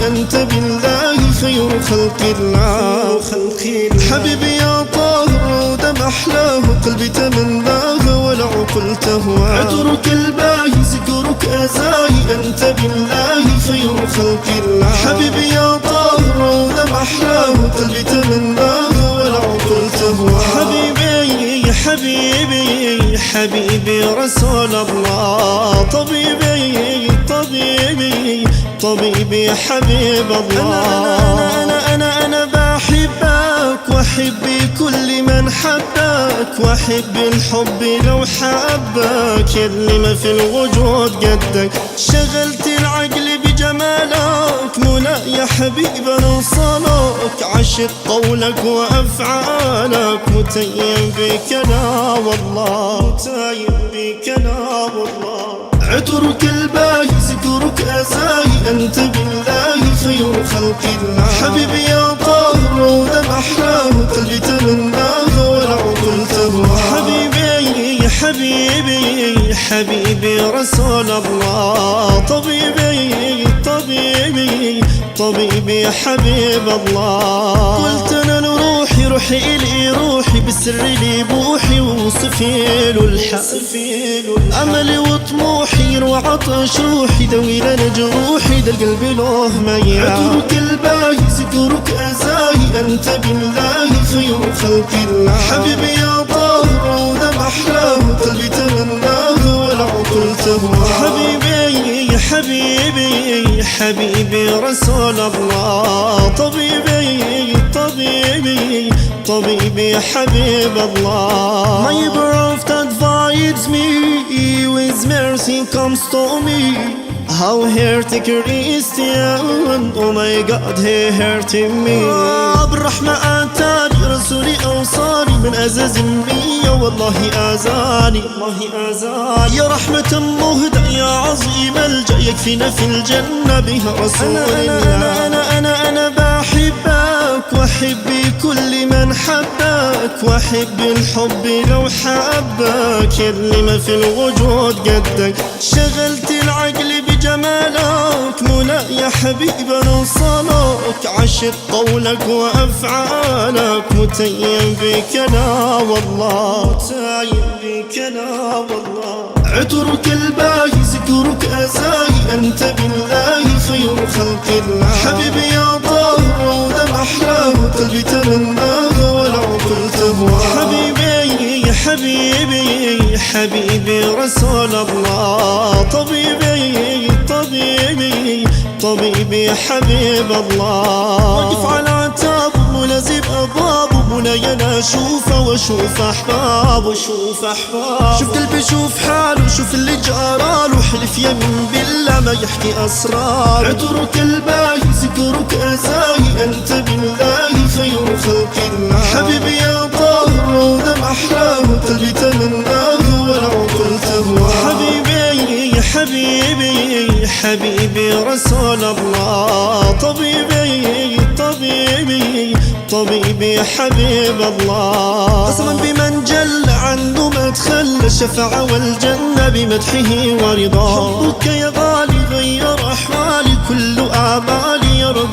أنت بالله خير خلق الله. حبيبي يا طاهر ودم أحلاه، قلبي تمناه ولا عقل تهواه. عطرك الباهي ذكرك أزاهي، أنت بالله خير خلق الله. حبيبي يا طاهر ودم أحلاه، قلبي تمناه ولا عقل تهواه. حبيبي حبيبي حبيبي رسول الله، طبيبي طبيبي طبيبي حبيب الله. أنا بحبك وأحب كل من حبك، وأحب الحب لو حبك، يلي ما في الوجود قدك. شغلت العقل بجمالك منى يا حبيب نوصلك، عشق قولك وأفعالك، متيم بك أنا والله، متيم بك أنا والله. عطرك الباهي ذكرك أزاهي، أنت بالله خير خلق الله. حبيبي يا طاهر ودم أحلاه، قلبي تمناه ولا عقل تهواه. حبيبي حبيبي حبيبي رسول الله، طبيبي طبيبي طبيبي حبيب الله. قلت انا لروحي روحي الي روحي، بالسر لي بوحي ووصفي له الحق. املي وطموحي يروى عطش روحي، دوي لنا جروحي ده القلب له ميال. عطرك الباهي ذكرك ازاهي، انت بالله خير خلق الله. حبيبي يا طاهر ودم احلاه، قلبي تمناه ولا عقل تهواه. حبيبي حبيبي حبيبي رسول الله، طبيبي طبيبي طبيبي حبيب الله. My prophet advised me, with mercy comes to me. How hurting Christian, oh my God he hurting me. بالرحمة آتاني رسولي أوصاني، من أزاز النية والله آذاني، والله آذاني. يا رحمة مهدى يا عظيم الجأ، يكفينا في الجنة بها رسول الله. أنا بحبك وأحب كل من حبك، وأحب الحب لو حبك، يلي ما في الوجود قدك. شغلت العقل بجمالك منى يا حبيب نوصلك، عشق قولك وأفعالك، متيم بك أنا والله، متيم بك أنا والله. عطرك الباهي ذكرك أزاهي، أنت بالله خير خلق الله. حبيبي يا طاهر ودم أحلاه، قلبي تمناه ولا عقل تهواه. حبيبي حبيبي حبيبي رسول الله، طبيبي طبيبي طبيبي حبيب الله. وقف على تاب ملازم أبواب منى، أنا أشوفه وأشوف أحباب وأشوف أحباب. شوف قلبي شوف حاله، شوف اللي جراله، حلف يمين بالله ما يحكي أسرار. عطرك الباهي ذكرك أزاهي، أنت بالله خير خلق الله. حبيبي يا طاهر ودم أحلاه، قلبي تمناه ولا عقل تهواه. حبيبي حبيبي حبيبي رسول الله، طبيبي طبيبي طبيبي حبيب الله. قسما بمن جل عنه ما تخلى، الشفاعة والجنة بمدحه ورضاه. حبك يا غالي غير أحوالي، كل آمالي يرضى